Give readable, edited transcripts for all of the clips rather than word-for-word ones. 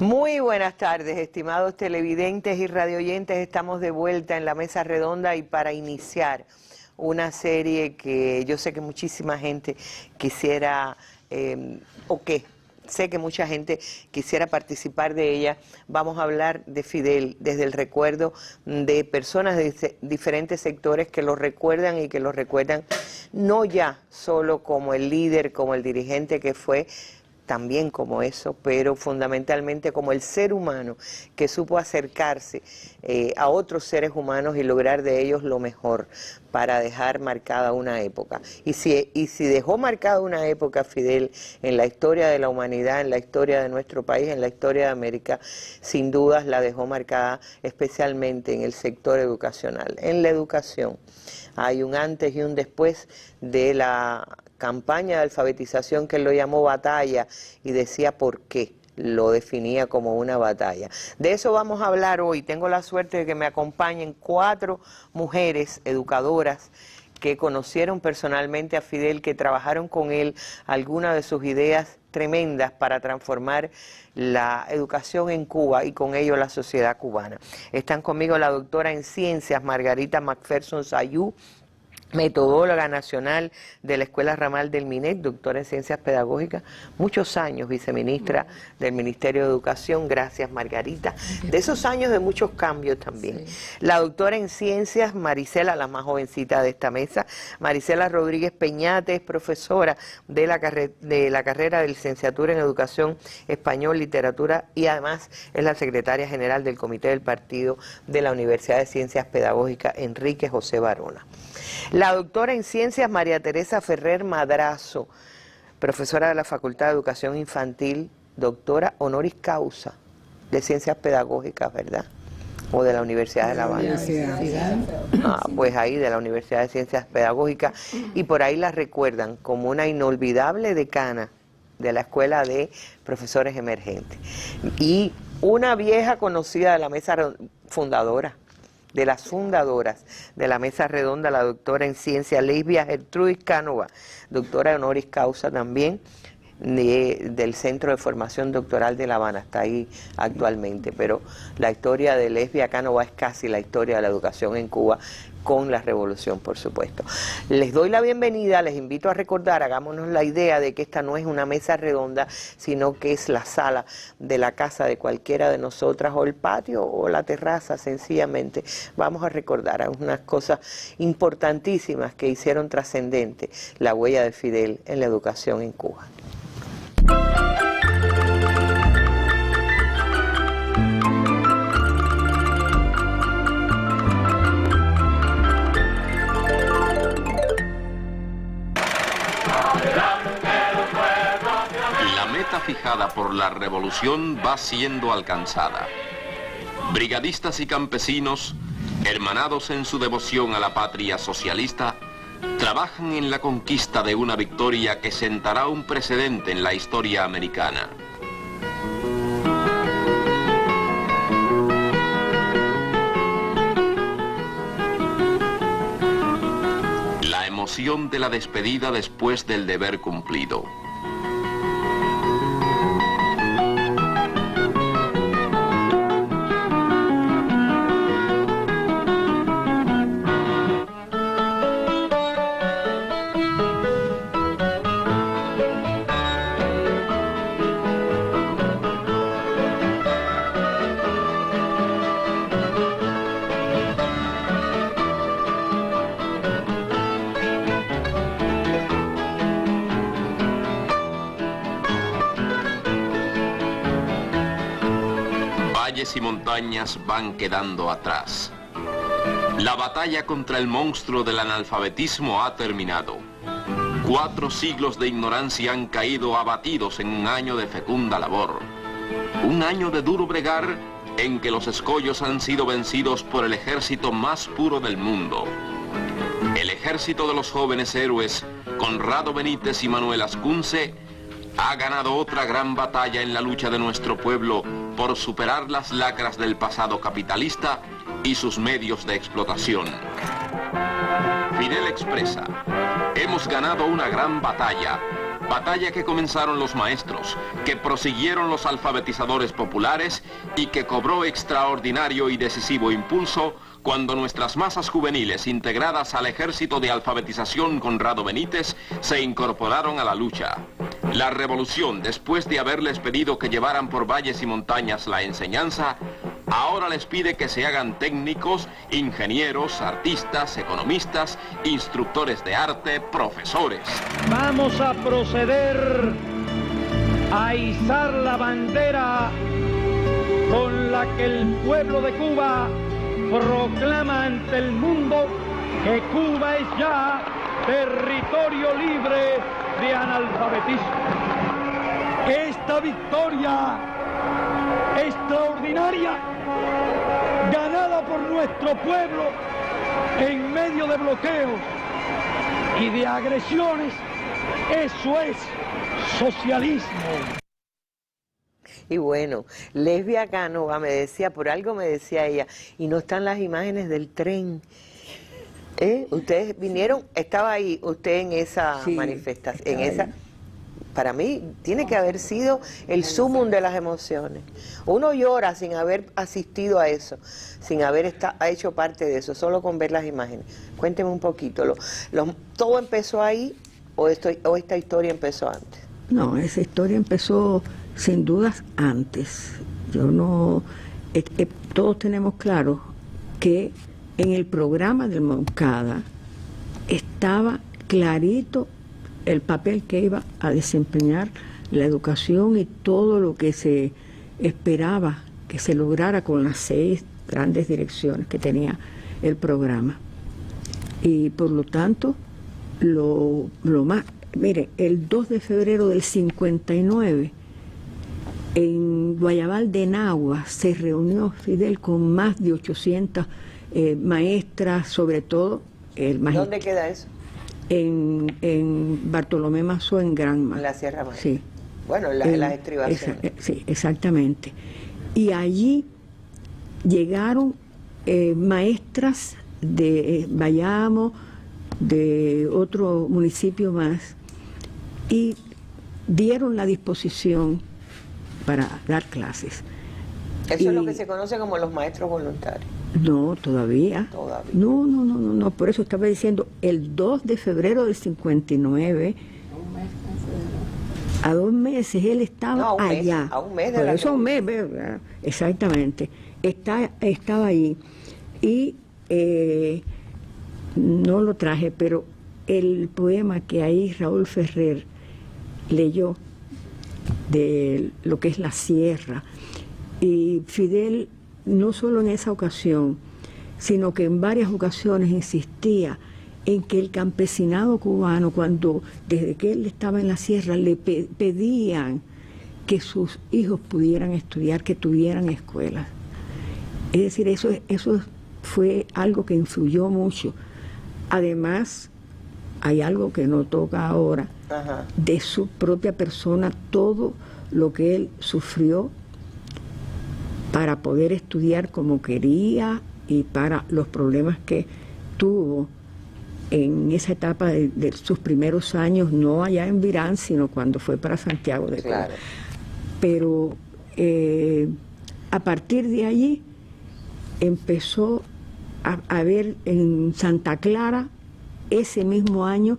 Muy buenas tardes, estimados televidentes y radioyentes. Estamos de vuelta en la mesa redonda y para iniciar una serie que yo sé que muchísima gente quisiera, sé que mucha gente quisiera participar de ella. Vamos a hablar de Fidel desde el recuerdo de personas de diferentes sectores que lo recuerdan y que lo recuerdan no ya solo como el líder, como el dirigente que fue, también como eso, pero fundamentalmente como el ser humano que supo acercarse a otros seres humanos y lograr de ellos lo mejor para dejar marcada una época. Y si dejó marcada una época Fidel en la historia de la humanidad, en la historia de nuestro país, en la historia de América, sin dudas la dejó marcada especialmente en el sector educacional. En la educación hay un antes y un después de la campaña de alfabetización que él lo llamó batalla y decía por qué lo definía como una batalla. De eso vamos a hablar hoy. Tengo la suerte de que me acompañen 4 mujeres educadoras que conocieron personalmente a Fidel, que trabajaron con él algunas de sus ideas tremendas para transformar la educación en Cuba y con ello la sociedad cubana. Están conmigo la doctora en ciencias Margarita Macpherson Sayú, metodóloga nacional de la Escuela Ramal del MINET, doctora en Ciencias Pedagógicas, muchos años viceministra del Ministerio de Educación. Gracias, Margarita. De esos años de muchos cambios también. Sí. La doctora en Ciencias Marisela, la más jovencita de esta mesa, Marisela Rodríguez Peñate, es profesora de la carrera de licenciatura en Educación Español, Literatura y además es la secretaria general del Comité del Partido de la Universidad de Ciencias Pedagógicas Enrique José Barona. La doctora en Ciencias María Teresa Ferrer Madrazo, profesora de la Facultad de Educación Infantil, doctora honoris causa de Ciencias Pedagógicas, ¿verdad? O de la Universidad de La Habana. Pues ahí, de la Universidad de Ciencias Pedagógicas, y por ahí la recuerdan como una inolvidable decana de la Escuela de Profesores Emergentes. Y una vieja conocida de la mesa fundadora, de las fundadoras de la mesa redonda, la doctora en ciencia Lesbia Gertrudis Cánova, doctora honoris causa también del Centro de Formación Doctoral de La Habana, está ahí actualmente, pero la historia de Lesbia Cánova es casi la historia de la educación en Cuba, con la revolución, por supuesto. Les doy la bienvenida, les invito a recordar, hagámonos la idea de que esta no es una mesa redonda, sino que es la sala de la casa de cualquiera de nosotras, o el patio, o la terraza, sencillamente. Vamos a recordar unas cosas importantísimas que hicieron trascendente la huella de Fidel en la educación en Cuba. Fijada por la revolución va siendo alcanzada. Brigadistas y campesinos, hermanados en su devoción a la patria socialista, trabajan en la conquista de una victoria que sentará un precedente en la historia americana. La emoción de la despedida después del deber cumplido. Y montañas van quedando atrás. La batalla contra el monstruo del analfabetismo ha terminado. 4 siglos de ignorancia han caído abatidos en un año de fecunda labor. Un año de duro bregar en que los escollos han sido vencidos por el ejército más puro del mundo. El ejército de los jóvenes héroes, Conrado Benítez y Manuel Ascunce, ha ganado otra gran batalla en la lucha de nuestro pueblo por superar las lacras del pasado capitalista y sus medios de explotación. Fidel expresa: hemos ganado una gran batalla, Batalla que comenzaron los maestros, que prosiguieron los alfabetizadores populares y que cobró extraordinario y decisivo impulso cuando nuestras masas juveniles integradas al ejército de alfabetización Conrado Benítez se incorporaron a la lucha. La revolución, después de haberles pedido que llevaran por valles y montañas la enseñanza, ahora les pide que se hagan técnicos, ingenieros, artistas, economistas, instructores de arte, profesores. Vamos a proceder a izar la bandera con la que el pueblo de Cuba proclama ante el mundo que Cuba es ya territorio libre de analfabetismo. Esta victoria extraordinaria, ganada por nuestro pueblo en medio de bloqueos y de agresiones, eso es socialismo. Y bueno, Lesbia Cánova me decía, por algo me decía ella, y no están las imágenes del tren. Ustedes vinieron, estaba ahí usted en esa manifestación, en esa. Para mí tiene que haber sido el sumum de las emociones. Uno llora sin haber asistido a eso, sin haber hecho parte de eso, solo con ver las imágenes. Cuénteme un poquito, ¿todo empezó ahí o esta historia empezó antes? No, esa historia empezó sin dudas antes. Todos tenemos claro que en el programa del Moncada estaba clarito el papel que iba a desempeñar la educación y todo lo que se esperaba que se lograra con las 6 grandes direcciones que tenía el programa. Y por lo tanto, lo más... Mire, el 2 de febrero del 59, en Guayabal de Nagua, se reunió Fidel con más de 800 maestras, sobre todo el magisterio. ¿Dónde queda eso? En Bartolomé Mazó, en Granma. En la Sierra Maestra. Sí. Bueno, las estribaciones. Sí, exactamente. Y allí llegaron maestras de Bayamo, de otro municipio más, y dieron la disposición para dar clases. Eso es lo que se conoce como los maestros voluntarios. No, todavía. No, por eso estaba diciendo, el 2 de febrero del 59, a 2 meses él estaba allá. A un mes de por la eso un mes, ¿verdad? Exactamente. Estaba ahí. Y no lo traje, pero el poema que ahí Raúl Ferrer leyó de lo que es la sierra, y Fidel no solo en esa ocasión, sino que en varias ocasiones insistía en que el campesinado cubano, desde que él estaba en la sierra, le pedían que sus hijos pudieran estudiar, que tuvieran escuelas. Es decir, eso fue algo que influyó mucho. Además, hay algo que no toca ahora, de su propia persona, todo lo que él sufrió para poder estudiar como quería y para los problemas que tuvo en esa etapa de sus primeros años, no allá en Virán, sino cuando fue para Santiago de Cuba. Claro. Pero a partir de allí empezó a ver en Santa Clara, ese mismo año,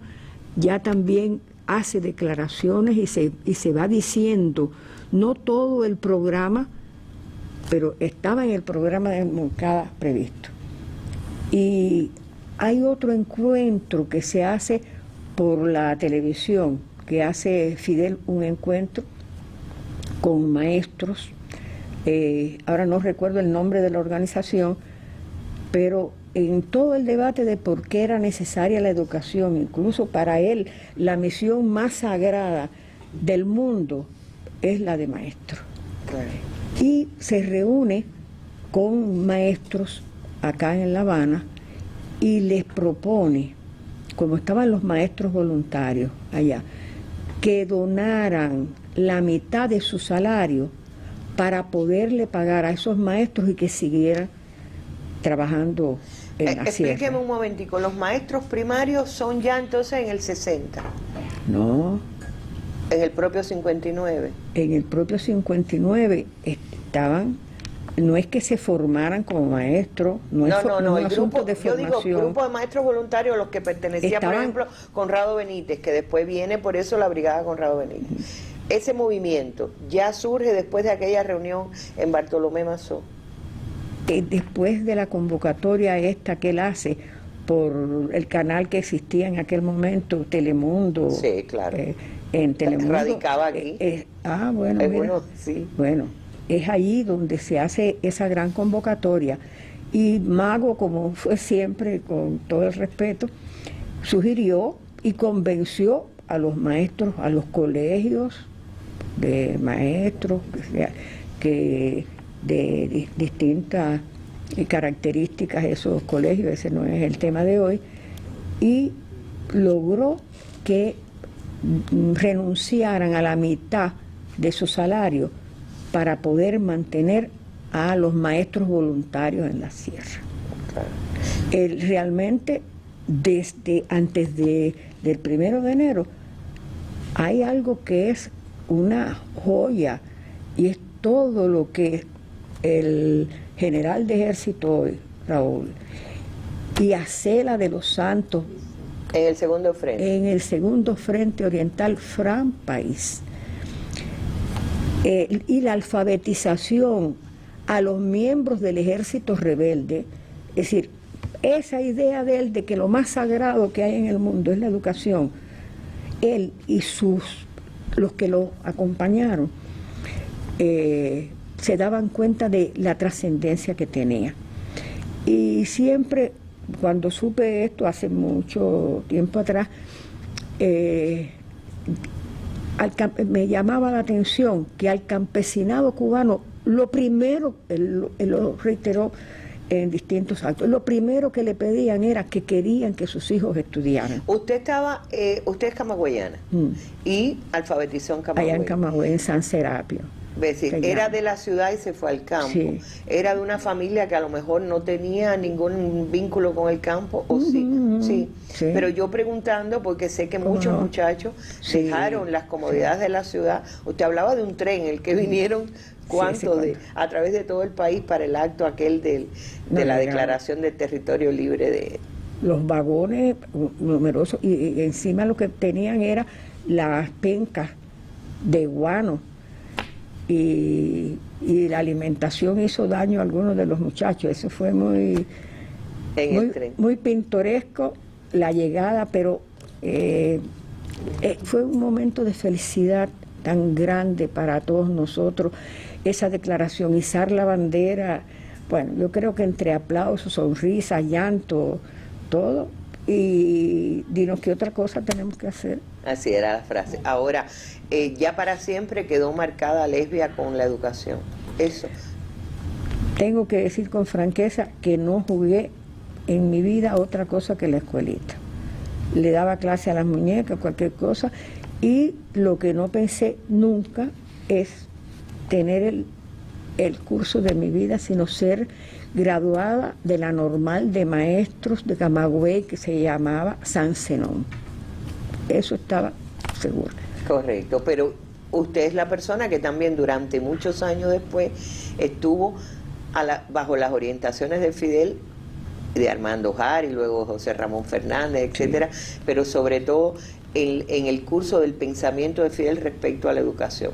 ya también hace declaraciones y se va diciendo, no todo el programa, pero estaba en el programa de Moncada previsto. Y hay otro encuentro que se hace por la televisión, que hace Fidel un encuentro con maestros, ahora no recuerdo el nombre de la organización, pero en todo el debate de por qué era necesaria la educación, incluso para él la misión más sagrada del mundo es la de maestro. Claro. Y se reúne con maestros acá en La Habana y les propone, como estaban los maestros voluntarios allá, que donaran la mitad de su salario para poderle pagar a esos maestros y que siguieran trabajando en la sierra. Explíqueme un momentico, ¿los maestros primarios son ya entonces en el 60? No, En el propio 59. En el propio 59 estaban, no es que se formaran como maestros, no es un asunto de formación. Yo digo, grupo de maestros voluntarios, los que pertenecía, por ejemplo, Conrado Benítez, que después viene por eso la Brigada Conrado Benítez. Ese movimiento ya surge después de aquella reunión en Bartolomé Mazó. Después de la convocatoria esta que él hace por el canal que existía en aquel momento, Telemundo. Sí, claro. En Telemundo. Radicaba aquí. Bueno, sí. Bueno, es ahí donde se hace esa gran convocatoria. Y Mago, como fue siempre, con todo el respeto, sugirió y convenció a los maestros, a los colegios de maestros, que de distintas características esos colegios, ese no es el tema de hoy, y logró que renunciaran a la mitad de su salario para poder mantener a los maestros voluntarios en la sierra. Realmente, desde antes del 1 de enero, hay algo que es una joya, y es todo lo que el general de ejército hoy, Raúl, y Acela de los Santos, en el segundo frente. En el segundo frente oriental, Fran País. Y la alfabetización a los miembros del ejército rebelde, es decir, esa idea de él de que lo más sagrado que hay en el mundo es la educación, él y los que lo acompañaron, se daban cuenta de la trascendencia que tenía. Y siempre, cuando supe esto hace mucho tiempo atrás, me llamaba la atención que al campesinado cubano, lo primero, él lo reiteró en distintos actos, lo primero que le pedían era que querían que sus hijos estudiaran. Usted es camagüeyana y alfabetizó en Camagüey. Allá en Camagüey, en San Serapio. Es decir, era de la ciudad y se fue al campo. Sí. Era de una familia que a lo mejor no tenía ningún vínculo con el campo, o sí. Pero yo preguntando, porque sé que muchos muchachos dejaron las comodidades de la ciudad. Usted hablaba de un tren, el que vinieron, a través de todo el país para el acto aquel de la declaración del territorio libre de... Los vagones numerosos, y encima lo que tenían era las pencas de guano. Y la alimentación hizo daño a algunos de los muchachos. Eso fue muy pintoresco, la llegada, pero fue un momento de felicidad tan grande para todos nosotros, esa declaración, izar la bandera. Bueno, yo creo que entre aplausos, sonrisas, llanto, todo, y dinos qué otra cosa tenemos que hacer. Así era la frase. Ahora, ya para siempre quedó marcada Lesbia con la educación. Eso. Tengo que decir con franqueza que no jugué en mi vida otra cosa que la escuelita. Le daba clase a las muñecas, cualquier cosa, y lo que no pensé nunca es tener el curso de mi vida, sino ser graduada de la normal de maestros de Camagüey, que se llamaba San Zenón. Eso estaba seguro. Correcto, pero usted es la persona que también durante muchos años después estuvo bajo las orientaciones de Fidel, de Armando Jara y luego José Ramón Fernández, etcétera, pero sobre todo en el curso del pensamiento de Fidel respecto a la educación.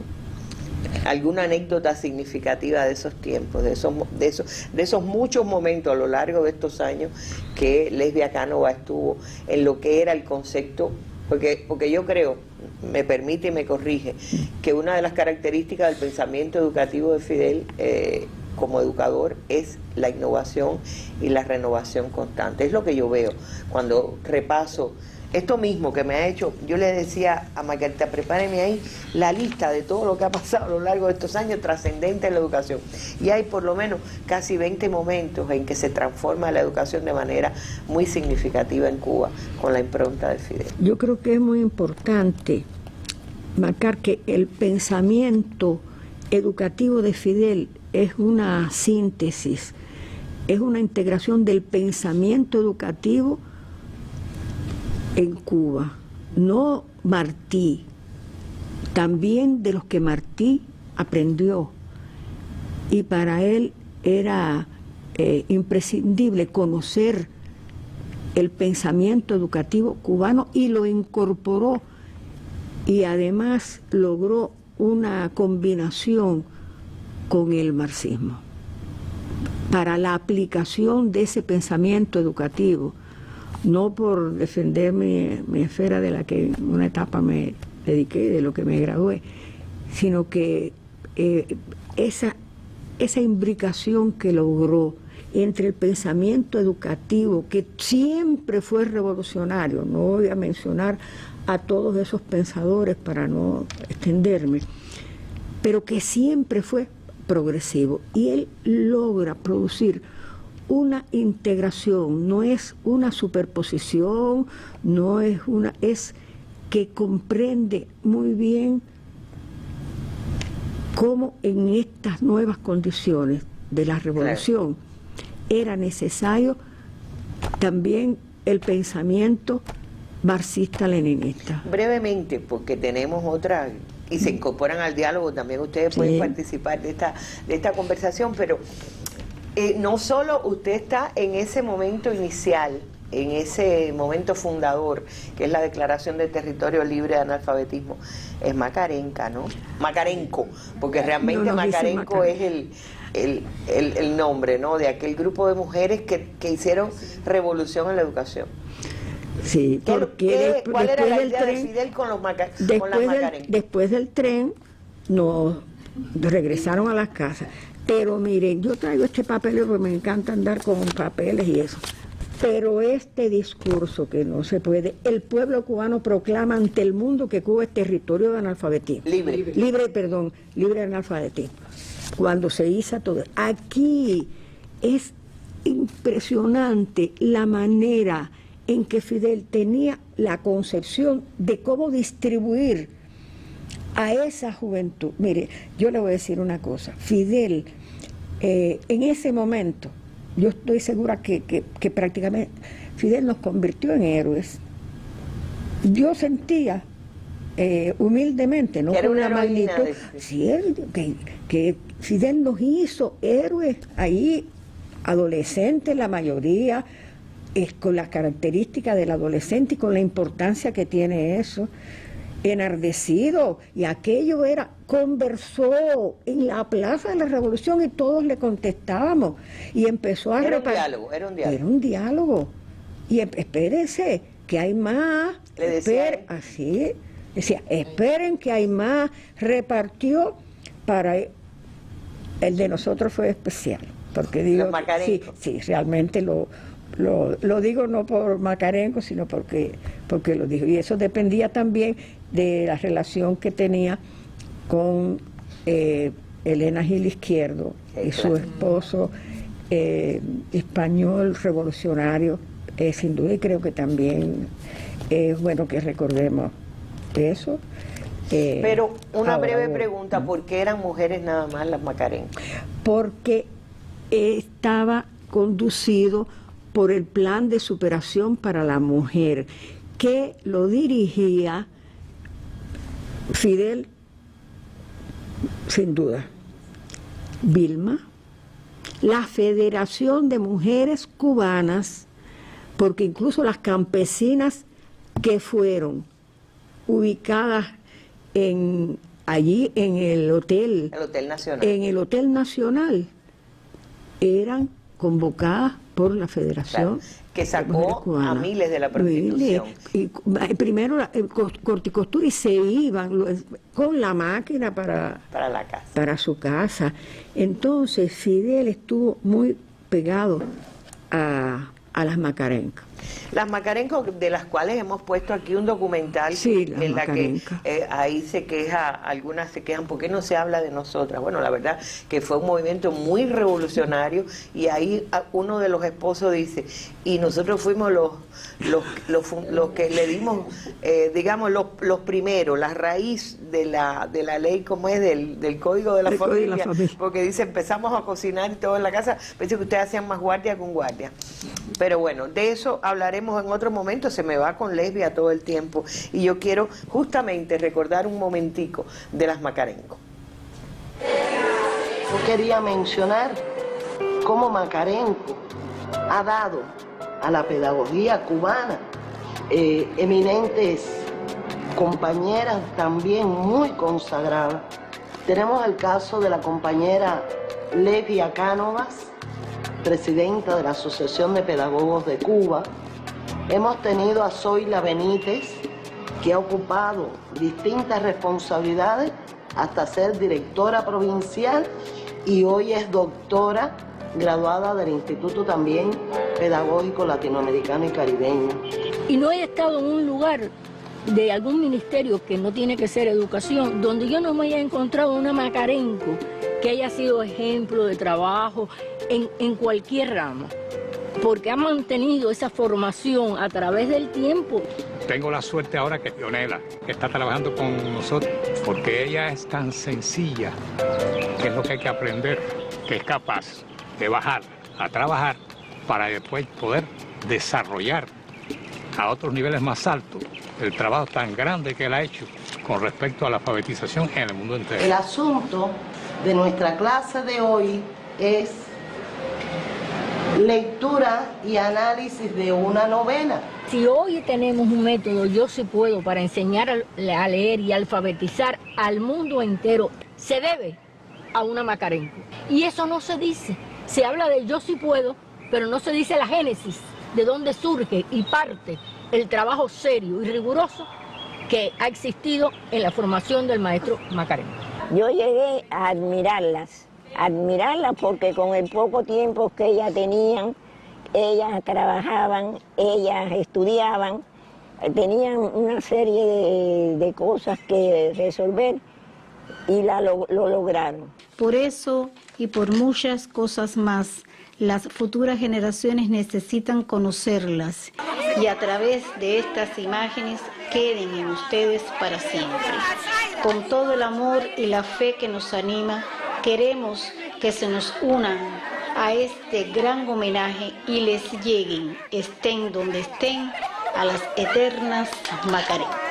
¿Alguna anécdota significativa de esos tiempos, de esos muchos momentos a lo largo de estos años que Lesbia Cánova estuvo en lo que era el concepto? Porque yo creo, me permite y me corrige, que una de las características del pensamiento educativo de Fidel como educador es la innovación y la renovación constante. Es lo que yo veo cuando repaso esto mismo que me ha hecho. Yo le decía a Margarita, prepáreme ahí la lista de todo lo que ha pasado a lo largo de estos años trascendente en la educación. Y hay por lo menos casi 20 momentos en que se transforma la educación de manera muy significativa en Cuba con la impronta de Fidel. Yo creo que es muy importante marcar que el pensamiento educativo de Fidel es una síntesis, es una integración del pensamiento educativo en Cuba. No Martí también de los que Martí aprendió. Y para él era imprescindible conocer el pensamiento educativo cubano y lo incorporó, y además logró una combinación con el marxismo para la aplicación de ese pensamiento educativo, no por defender mi esfera de la que en una etapa me dediqué, de lo que me gradué, sino que esa imbricación que logró entre el pensamiento educativo, que siempre fue revolucionario, no voy a mencionar a todos esos pensadores para no extenderme, pero que siempre fue progresivo, y él logra producir una integración, no es una superposición, no es es que comprende muy bien cómo en estas nuevas condiciones de la revolución era necesario también el pensamiento marxista-leninista. Brevemente, porque tenemos otra, y se incorporan al diálogo, también ustedes pueden participar de esta conversación, pero no solo usted está en ese momento inicial, en ese momento fundador, que es la Declaración de Territorio Libre de Analfabetismo, es Macarenca, ¿no? Macarenco, porque realmente Macarenco es el nombre, ¿no?, de aquel grupo de mujeres que hicieron revolución en la educación. Sí, porque ¿Cuál era la idea de Fidel con las Macarencas? Después del tren nos regresaron a las casas. Pero miren, yo traigo este papel porque me encanta andar con papeles y eso. Pero este discurso que no se puede, el pueblo cubano proclama ante el mundo que Cuba es territorio de analfabetismo. Libre de analfabetismo. Cuando se hizo todo. Aquí es impresionante la manera en que Fidel tenía la concepción de cómo distribuir a esa juventud. Mire, yo le voy a decir una cosa. Fidel, en ese momento, yo estoy segura que prácticamente Fidel nos convirtió en héroes. Yo sentía humildemente, no con una magnitud, sí, que Fidel nos hizo héroes ahí, adolescentes la mayoría, con las características del adolescente y con la importancia que tiene eso, enardecido, y aquello conversó en la Plaza de la Revolución y todos le contestábamos, y empezó a Era un diálogo. Y espérense, que hay más, así, decía, esperen que hay más, repartió para el de nosotros fue especial, porque digo, sí, realmente lo digo no por Macarenco, sino porque lo dijo. Y eso dependía también de la relación que tenía con Elena Gil Izquierdo y su esposo español revolucionario, sin duda, y creo que también es bueno que recordemos eso. Pero una breve pregunta, ¿por qué eran mujeres nada más las Macarenco? Porque estaba conducido por el Plan de Superación para la Mujer, que lo dirigía Fidel, sin duda, Vilma, la Federación de Mujeres Cubanas, porque incluso las campesinas que fueron ubicadas allí en el Hotel Nacional, eran convocadas por la Federación, que sacó a miles de la prostitución. Y primero corticostura, y se iban con la máquina para la casa, para su casa. Entonces Fidel estuvo muy pegado a las Macarencas. Las Macarencas, de las cuales hemos puesto aquí un documental, en la que ahí se queja, algunas se quejan, ¿por qué no se habla de nosotras? Bueno, la verdad que fue un movimiento muy revolucionario, y ahí uno de los esposos dice, y nosotros fuimos los que le dimos, digamos, los primeros, la raíz de la ley, como es, del Código de la Familia, porque dice, empezamos a cocinar y todo en la casa, pensé que ustedes hacían más guardia con guardia. Pero bueno, de eso hablaremos en otro momento, se me va con Lesbia todo el tiempo. Y yo quiero justamente recordar un momentico de las Macarenco. Yo quería mencionar cómo Macarenco ha dado a la pedagogía cubana eminentes compañeras también muy consagradas. Tenemos el caso de la compañera Lesbia Cánovas, presidenta de la Asociación de Pedagogos de Cuba. Hemos tenido a Zoila Benítez, que ha ocupado distintas responsabilidades hasta ser directora provincial y hoy es doctora graduada del Instituto también Pedagógico Latinoamericano y Caribeño. Y no he estado en un lugar de algún ministerio que no tiene que ser educación, donde yo no me haya encontrado una Macarenco que haya sido ejemplo de trabajo en cualquier rama, porque ha mantenido esa formación a través del tiempo. Tengo la suerte ahora que Leonela está trabajando con nosotros, porque ella es tan sencilla, que es lo que hay que aprender, que es capaz de bajar a trabajar para después poder desarrollar a otros niveles más altos el trabajo tan grande que él ha hecho con respecto a la alfabetización en el mundo entero. El asunto de nuestra clase de hoy es lectura y análisis de una novela. Si hoy tenemos un método, Yo Sí Puedo, para enseñar a leer y alfabetizar al mundo entero, se debe a una Macarenco. Y eso no se dice. Se habla de Yo Sí Puedo, pero no se dice la génesis, de dónde surge y parte el trabajo serio y riguroso que ha existido en la formación del maestro Macarenco. Yo llegué a admirarlas porque con el poco tiempo que ellas tenían, ellas trabajaban, ellas estudiaban, tenían una serie de cosas que resolver y lo lograron. Por eso y por muchas cosas más, las futuras generaciones necesitan conocerlas y a través de estas imágenes queden en ustedes para siempre. Con todo el amor y la fe que nos anima, queremos que se nos unan a este gran homenaje y les lleguen, estén donde estén, a las eternas Macarencas.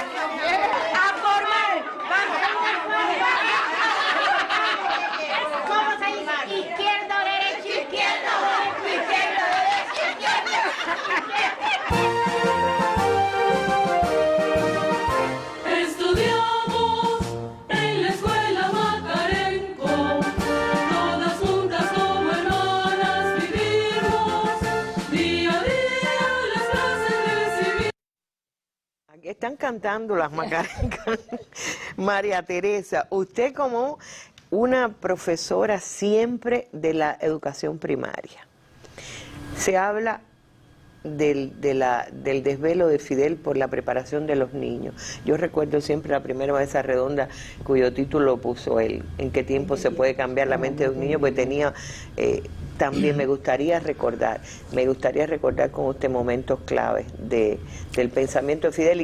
Estudiamos en la escuela Macarenco, todas juntas como hermanas vivimos, día a día las clases recibimos. Aquí están cantando las Macarencas. María Teresa, usted como una profesora siempre de la educación primaria, se habla del desvelo de Fidel por la preparación de los niños. Yo recuerdo siempre la primera mesa redonda cuyo título puso él, ¿en qué tiempo se puede cambiar la mente de un niño? Porque tenía, también me gustaría recordar con usted momentos claves del pensamiento de Fidel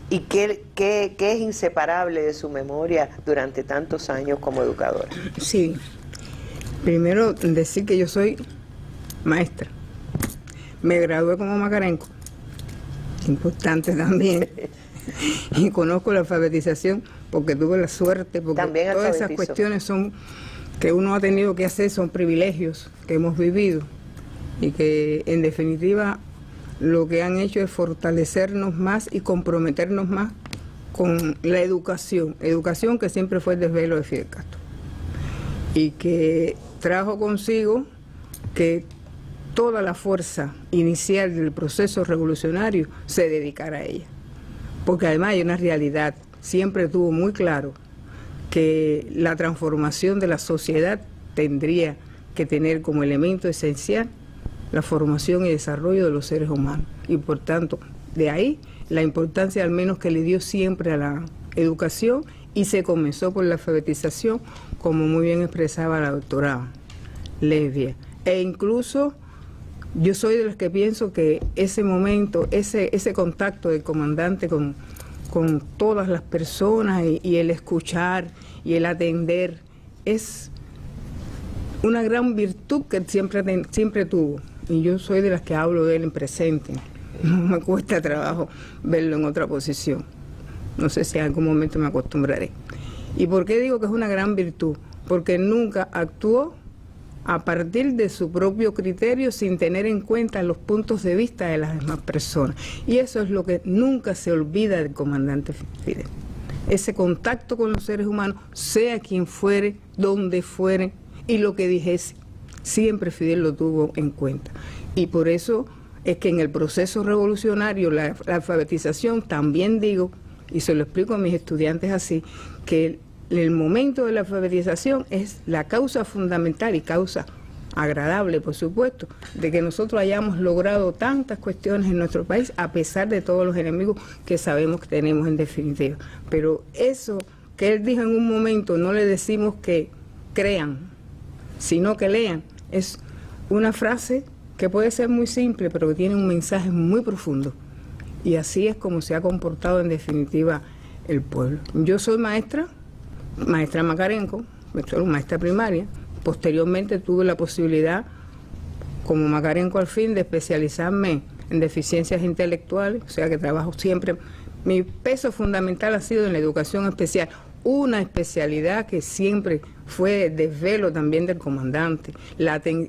y qué es inseparable de su memoria durante tantos años como educadora. Sí, primero decir que yo soy maestra. Me gradué como Macarenco, importante también, y conozco la alfabetización porque tuve la suerte, porque también todas esas cuestiones son que uno ha tenido que hacer, son privilegios que hemos vivido y que en definitiva lo que han hecho es fortalecernos más y comprometernos más con la educación que siempre fue el desvelo de Fidel Castro y que trajo consigo que toda la fuerza inicial del proceso revolucionario se dedicara a ella. Porque además hay una realidad, siempre tuvo muy claro que la transformación de la sociedad tendría que tener como elemento esencial la formación y desarrollo de los seres humanos. Y por tanto, de ahí la importancia al menos que le dio siempre a la educación y se comenzó por la alfabetización, como muy bien expresaba la doctora Lesbia. E incluso yo soy de los que pienso que ese momento, ese contacto del comandante con todas las personas y el escuchar y el atender es una gran virtud que siempre tuvo. y yo soy de las que hablo de él en presente. No me cuesta trabajo verlo en otra posición. No sé si en algún momento me acostumbraré. ¿Y por qué digo que es una gran virtud? Porque nunca actuó a partir de su propio criterio sin tener en cuenta los puntos de vista de las demás personas. Y eso es lo que nunca se olvida del comandante Fidel. Ese contacto con los seres humanos, sea quien fuere, donde fuere, y lo que dijese, siempre Fidel lo tuvo en cuenta. Y por eso es que en el proceso revolucionario, la alfabetización, también digo, y se lo explico a mis estudiantes así, que el momento de la alfabetización es la causa fundamental y causa agradable, por supuesto, de que nosotros hayamos logrado tantas cuestiones en nuestro país, a pesar de todos los enemigos que sabemos que tenemos en definitiva. Pero eso que él dijo en un momento, no le decimos que crean, sino que lean, es una frase que puede ser muy simple, pero que tiene un mensaje muy profundo. Y así es como se ha comportado en definitiva el pueblo. Yo soy maestra Makarenko, soy maestra primaria. Posteriormente tuve la posibilidad, como Makarenko al fin, de especializarme en deficiencias intelectuales, o sea que trabajo siempre. Mi peso fundamental ha sido en la educación especial, una especialidad que siempre fue desvelo también del comandante,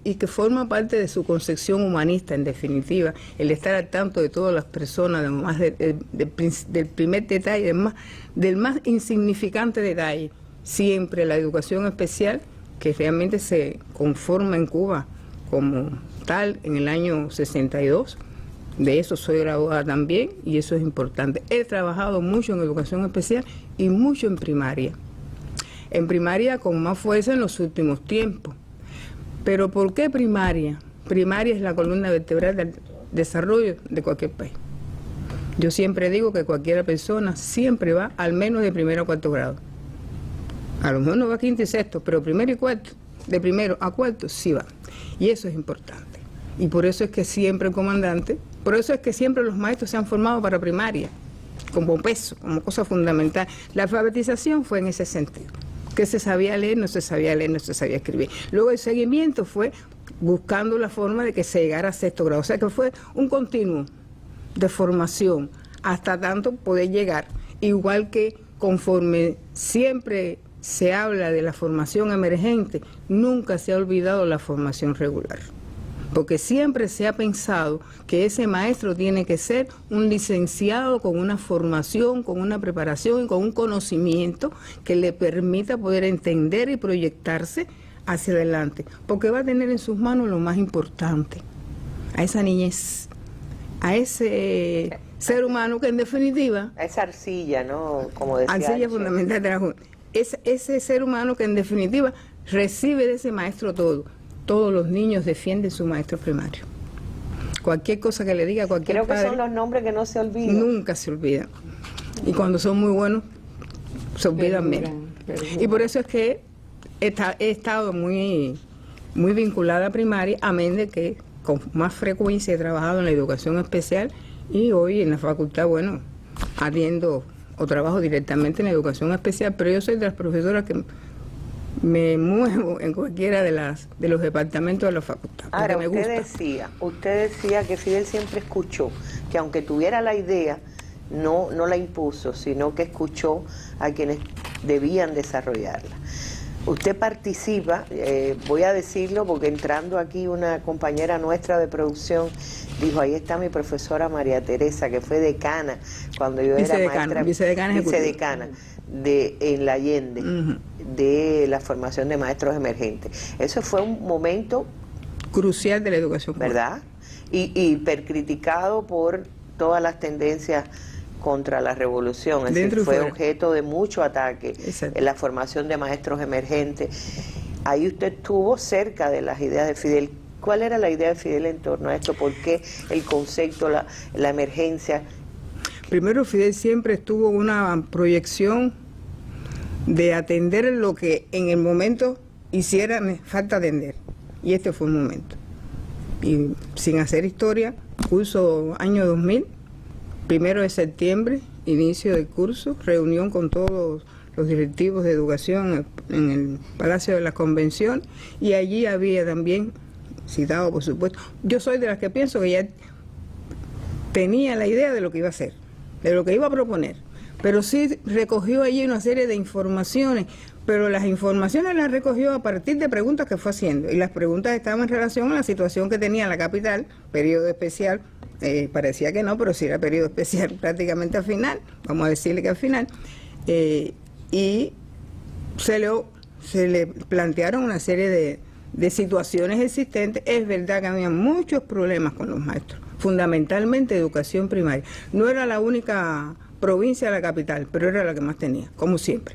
y que forma parte de su concepción humanista, en definitiva, el estar al tanto de todas las personas, además del primer detalle, del más insignificante detalle. Siempre la educación especial, que realmente se conforma en Cuba como tal en el año 62, de eso soy graduada también, y eso es importante. He trabajado mucho en educación especial y mucho en primaria. En primaria con más fuerza en los últimos tiempos. ¿Pero por qué primaria? Primaria es la columna vertebral del desarrollo de cualquier país. Yo siempre digo que cualquier persona siempre va al menos de primero a cuarto grado. A lo mejor no va a quinto y sexto, pero primero y cuarto, de primero a cuarto sí va. Y eso es importante. Y por eso es que siempre el comandante, por eso es que siempre los maestros se han formado para primaria, como peso, como cosa fundamental. La alfabetización fue en ese sentido, que se sabía leer, no se sabía leer, no se sabía escribir. Luego el seguimiento fue buscando la forma de que se llegara a sexto grado. O sea que fue un continuo de formación hasta tanto poder llegar. Igual que conforme siempre se habla de la formación emergente, nunca se ha olvidado la formación regular. Porque siempre se ha pensado que ese maestro tiene que ser un licenciado con una formación, con una preparación y con un conocimiento que le permita poder entender y proyectarse hacia adelante. Porque va a tener en sus manos lo más importante, a esa niñez, a ese ser humano que en definitiva... A esa arcilla, ¿no? Como decía arcilla fundamental de la Junta. Ese ser humano que en definitiva recibe de ese maestro todo. Todos los niños defienden su maestro primario. Cualquier cosa que le diga cualquier padre... Creo que son los nombres que no se olvidan. Nunca se olvidan. Y cuando son muy buenos, se olvidan menos. Y por eso es que he estado muy vinculada a primaria, amén de que con más frecuencia he trabajado en la educación especial y hoy en la facultad, bueno, atiendo o trabajo directamente en la educación especial, pero yo soy de las profesoras que me muevo en cualquiera de los departamentos de la facultad. Ahora, me gusta. Usted decía que Fidel siempre escuchó, que aunque tuviera la idea, no la impuso, sino que escuchó a quienes debían desarrollarla. Usted participa, voy a decirlo porque entrando aquí una compañera nuestra de producción dijo, ahí está mi profesora María Teresa, que fue decana cuando yo era maestra, vicedecana en la Allende, de la formación de maestros emergentes. Eso fue un momento crucial de la educación, ¿verdad? Y hipercriticado por todas las tendencias contra la revolución, es decir, fue objeto de mucho ataque. En la formación de maestros emergentes. Ahí usted estuvo cerca de las ideas de Fidel. ¿Cuál era la idea de Fidel en torno a esto? ¿Por qué el concepto, la emergencia? Primero, Fidel siempre estuvo una proyección de atender lo que en el momento hiciera falta atender. Y este fue un momento. Y sin hacer historia, curso año 2000, 1 de septiembre, inicio del curso, reunión con todos los directivos de educación en el Palacio de la Convención, y allí había también citado, por supuesto. Yo soy de las que pienso que ya tenía la idea de lo que iba a hacer, de lo que iba a proponer, pero sí recogió allí una serie de informaciones, pero las informaciones las recogió a partir de preguntas que fue haciendo, y las preguntas estaban en relación a la situación que tenía la capital, periodo especial, parecía que no, pero sí era periodo especial prácticamente al final, vamos a decirle que al final, y se le plantearon una serie de situaciones existentes. Es verdad que había muchos problemas con los maestros, fundamentalmente educación primaria. No era la única provincia de la capital, pero era la que más tenía, como siempre.